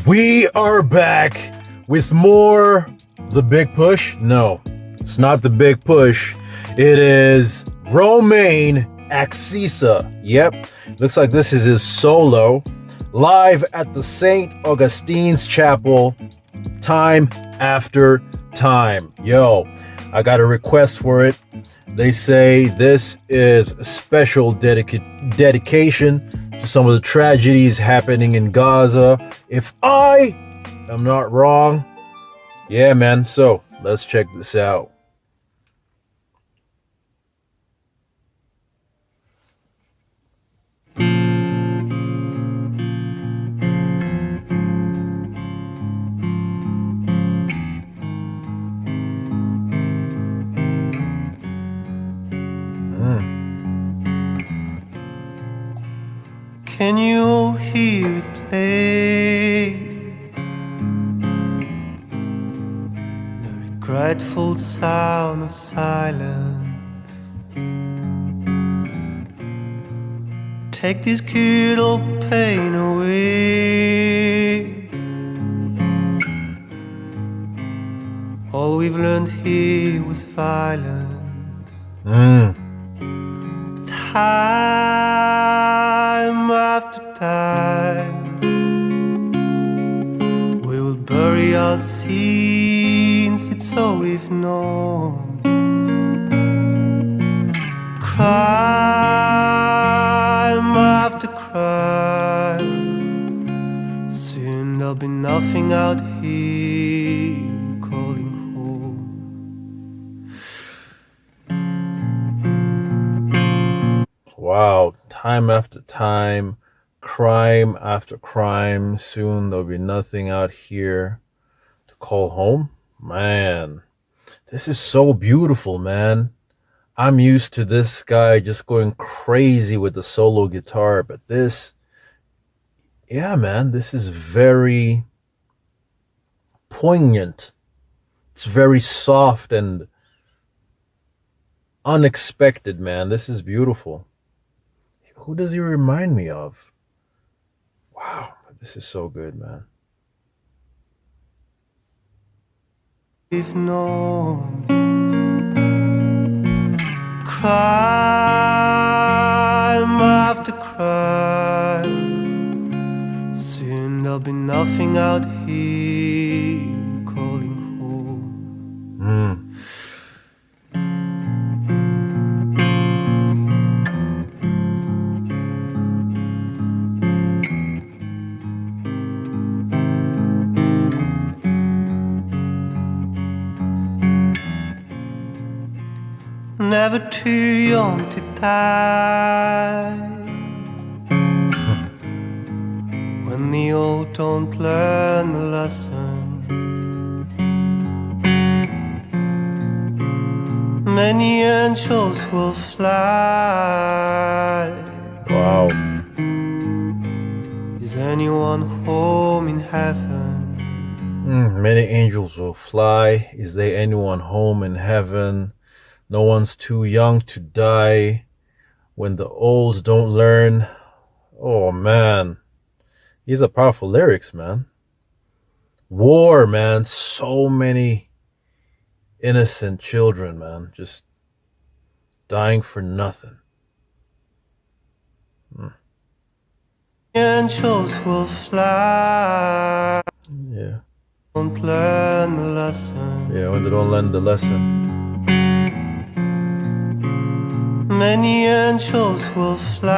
We are back with more The Big Push. No, it's not The Big Push. It is Romain Axisa. Yep, looks like this is his solo. Live at the St. Augustine's Chapel, time after time. Yo, I got a request for it. They say this is a special dedication to some of the tragedies happening in Gaza. If I am not wrong. Yeah, man. So let's check this out. Can you hear it play? The regretful sound of silence. Take this cute old pain away. All we've learned here was violence. Time after time, we will bury our sins, it's all we've known. Crime after crime, soon there'll be nothing out here calling home. Wow, time after time, crime after crime, soon there'll be nothing out here to call home. Man, this is so beautiful, man. I'm used to this guy just going crazy with the solo guitar, but this, yeah, man, this is very poignant. It's very soft and unexpected, man. This is beautiful. Who does he remind me of? Wow, this is so good, man. We've known crime after crime, soon there'll be nothing out here calling home. Never too young to die. When the old don't learn the lesson, many angels will fly. Wow. Is anyone home in heaven? Many angels will fly. Is there anyone home in heaven? No one's too young to die. When the old don't learn. Oh, man. These are powerful lyrics, man. War, man. So many innocent children, man. Just dying for nothing. Angels will fly. Yeah. Don't learn the lesson. Yeah, when they don't learn the lesson. Many angels will fly.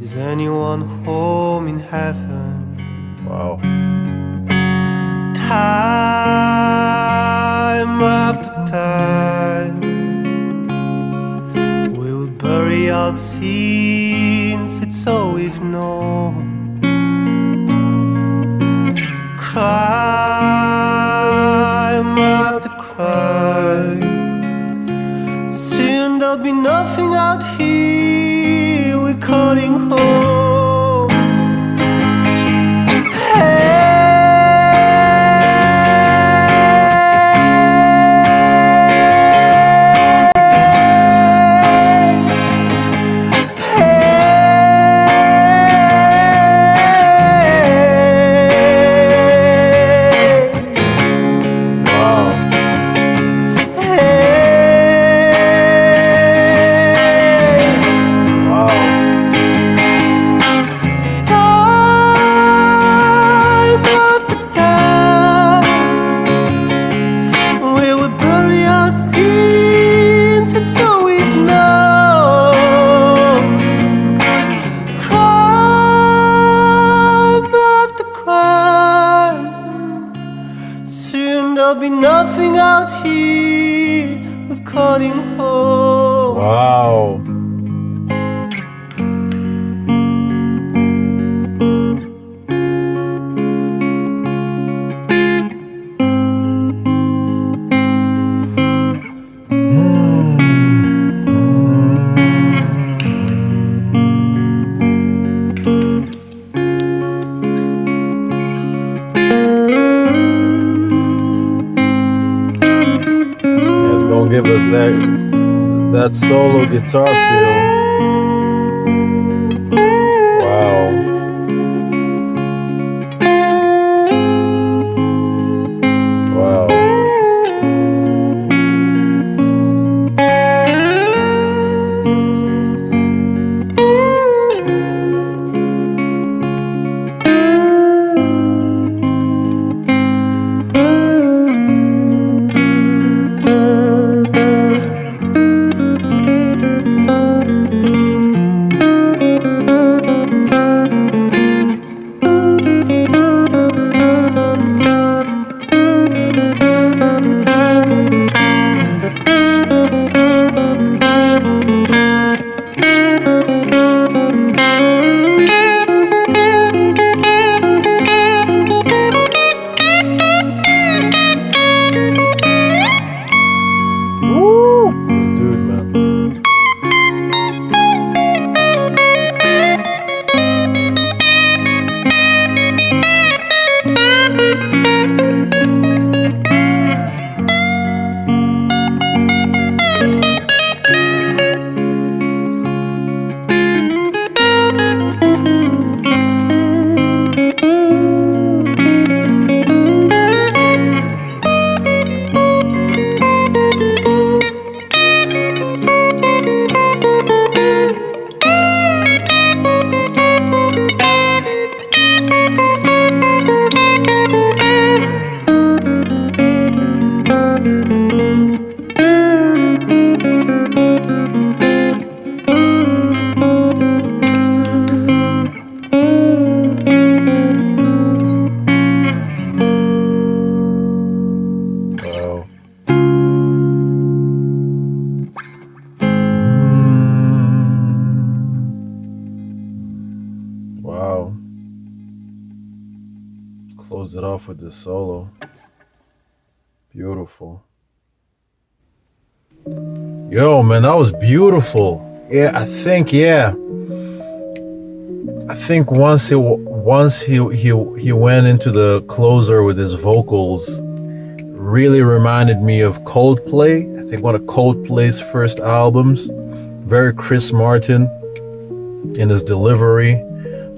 Is anyone home in heaven? Wow. Time after time, we'll bury our sins, it's all we've known. Crime after crime, soon there'll be nothing out here, we're calling home. calling home. Wow. It's gonna give us that solo guitar feel. Wow. Wow. Woo! This dude, man. Wow. Wow. Close it off with this solo. Beautiful. Yo, man, that was beautiful. Yeah, I think once he went into the closer with his vocals, really reminded me of Coldplay. I think one of Coldplay's first albums. Very Chris Martin in his delivery.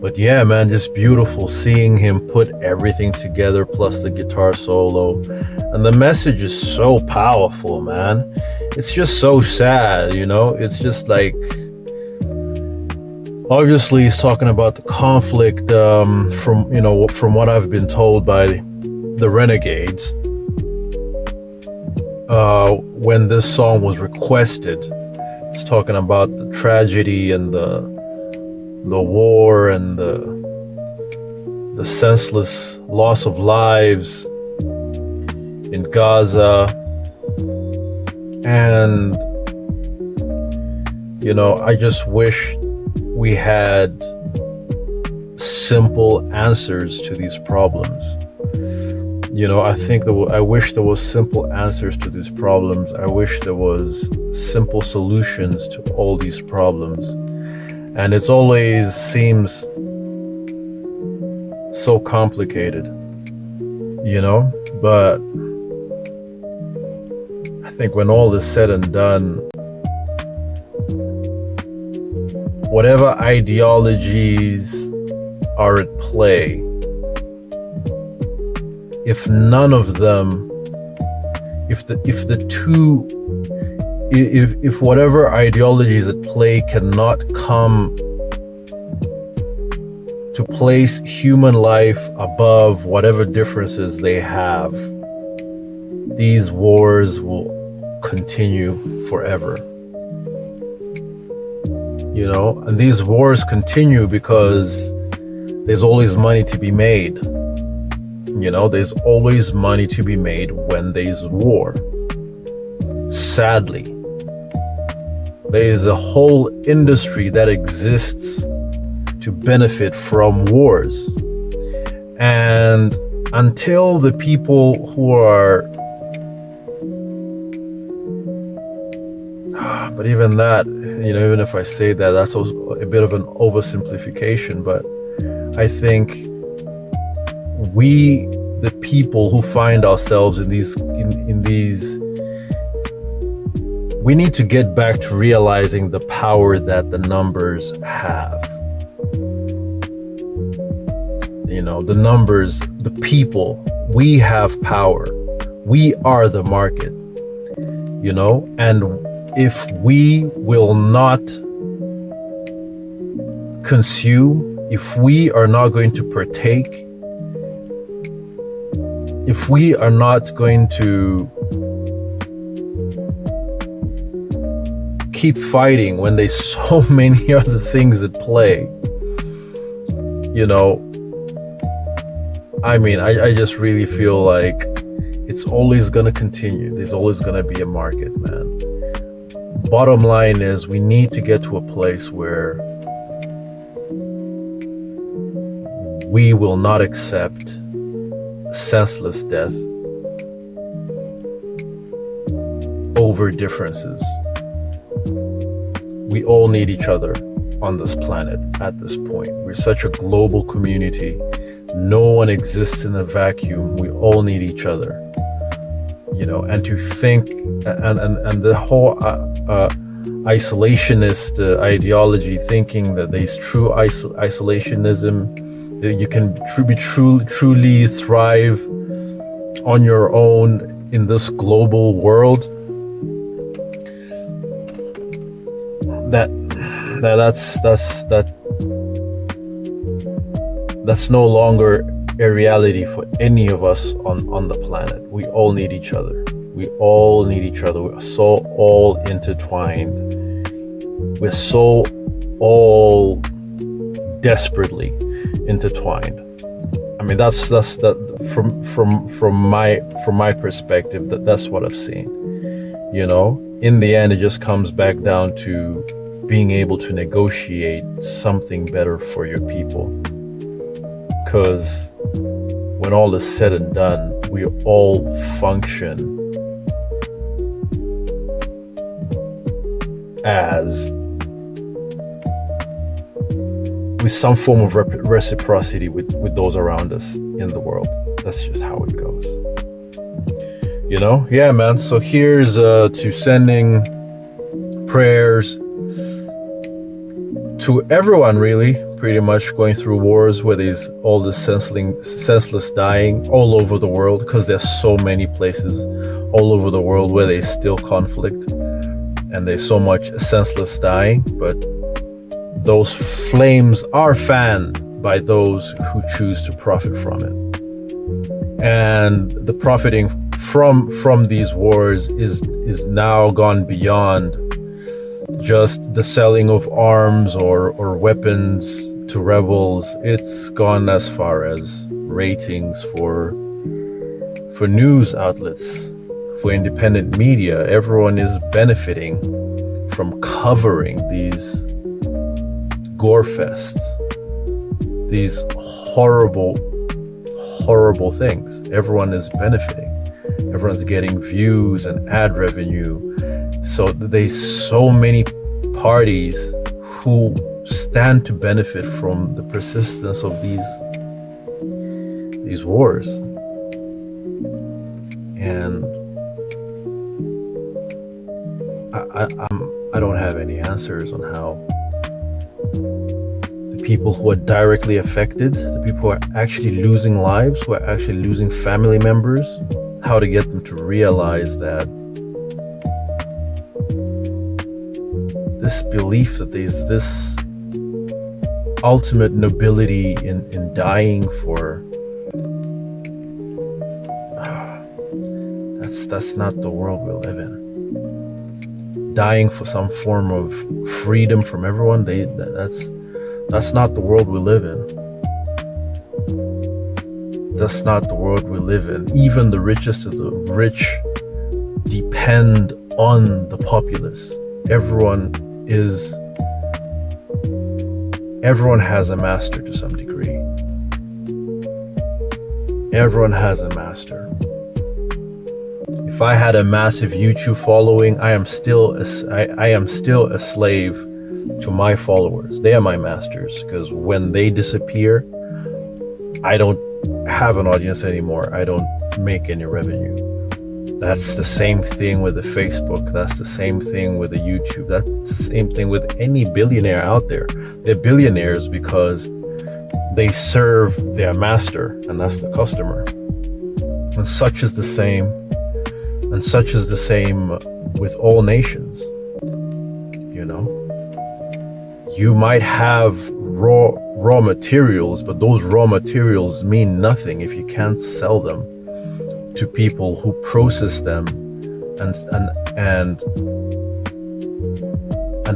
But yeah, man, just beautiful seeing him put everything together, plus the guitar solo. And the message is so powerful, man. It's just so sad, you know? It's just like, obviously he's talking about the conflict from what I've been told by the Renegades. When this song was requested, it's talking about the tragedy and the war and the senseless loss of lives in Gaza. And I just wish we had simple answers to these problems. I wish there was simple answers to these problems. I wish there was simple solutions to all these problems. And it always seems so complicated, but I think when all is said and done, whatever ideologies are at play, if none of them, if whatever ideologies at play cannot come to place human life above whatever differences they have, these wars will continue forever. And these wars continue because there's always money to be made. There's always money to be made when there's war. Sadly, there is a whole industry that exists to benefit from wars. And until the people who are, but even that, even if I say that, that's also a bit of an oversimplification, but I think we, the people who find ourselves in these, we need to get back to realizing the power that the numbers have. The numbers, the people, we have power. We are the market, and if we will not consume, if we are not going to partake, if we are not going to keep fighting when there's so many other things at play, I just really feel like it's always going to continue. There's always going to be a market, man. Bottom line is, we need to get to a place where we will not accept senseless death over differences. We all need each other on this planet at this point. We're such a global community. No one exists in a vacuum. We all need each other, and to think, and the whole isolationist ideology, thinking that there's true isolationism, that you can truly thrive on your own in this global world. That's no longer a reality for any of us on the planet. We all need each other. We all need each other. We're so all intertwined. We're so all desperately intertwined. That's from my perspective, that's what I've seen. In the end, it just comes back down to being able to negotiate something better for your people. Because when all is said and done, we all function as with some form of reciprocity with those around us in the world. That's just how it goes. Yeah, man. So here's to sending prayers to everyone, really, pretty much going through wars where there's all this senseless dying all over the world, because there's so many places all over the world where there's still conflict and there's so much senseless dying, but those flames are fanned by those who choose to profit from it. And the profiting from these wars is now gone beyond just the selling of arms or weapons to rebels. It's gone as far as ratings for news outlets, for independent media. Everyone is benefiting from covering these gore fests, these horrible things. Everyone is benefiting. Everyone's getting views and ad revenue. So there's so many parties who stand to benefit from the persistence of these wars. And I don't have any answers on how the people who are directly affected, the people who are actually losing lives, who are actually losing family members, how to get them to realize that this belief that there's this ultimate nobility in dying for, that's not the world we live in. Dying for some form of freedom from everyone, that's not the world we live in. That's not the world we live in. Even the richest of the rich depend on the populace. everyone has a master to some degree. Everyone has a master. If I had a massive YouTube following, I am still a slave to my followers. They are my masters, because when they disappear, I don't have an audience anymore. I don't make any revenue. That's the same thing with the Facebook. That's the same thing with the YouTube. That's the same thing with any billionaire out there. They're billionaires because they serve their master, and that's the customer. And such is the same. And such is the same with all nations. You know, you might have raw materials, but those raw materials mean nothing if you can't sell them to people who process them and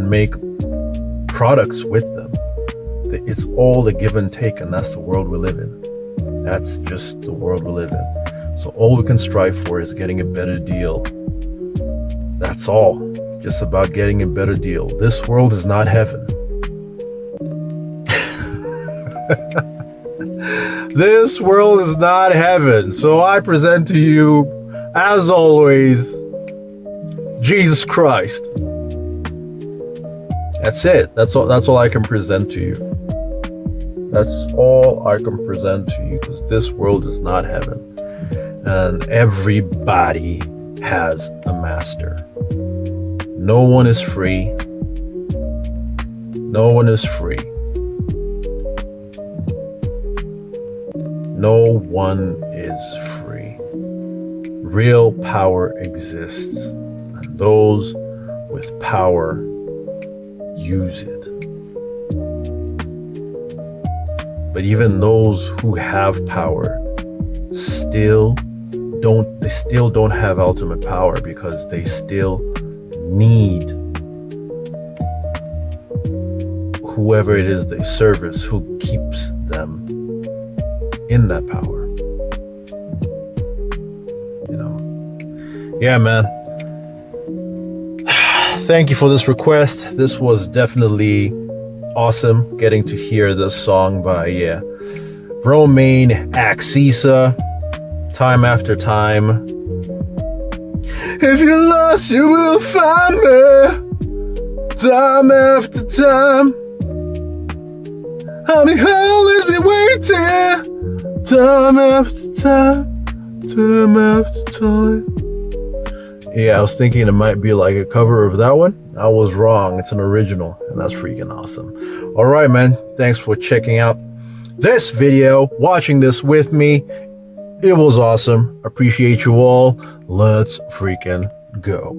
make products with them. It's all a give and take, and that's the world we live in. That's just the world we live in. So all we can strive for is getting a better deal. That's all. Just about getting a better deal. This world is not heaven. This world is not heaven. So I present to you, as always, Jesus Christ. That's it. That's all I can present to you. That's all I can present to you, because this world is not heaven. And everybody has a master. No one is free. No one is free. No one is free. Real power exists, and those with power use it. But even those who have power still don't have ultimate power, because they still need whoever it is they service, who keeps them in that power. You know. Yeah, man. Thank you for this request. This was definitely awesome getting to hear this song by Romain Axisa. Time after time. If you're lost, you will find me. Time after time. I'll always be waiting. Time after time. Time after time. Yeah, I was thinking it might be like a cover of that one. I was wrong. It's an original, and that's freaking awesome. All right, man. Thanks for checking out this video, watching this with me. It was awesome. Appreciate you all. Let's freaking go.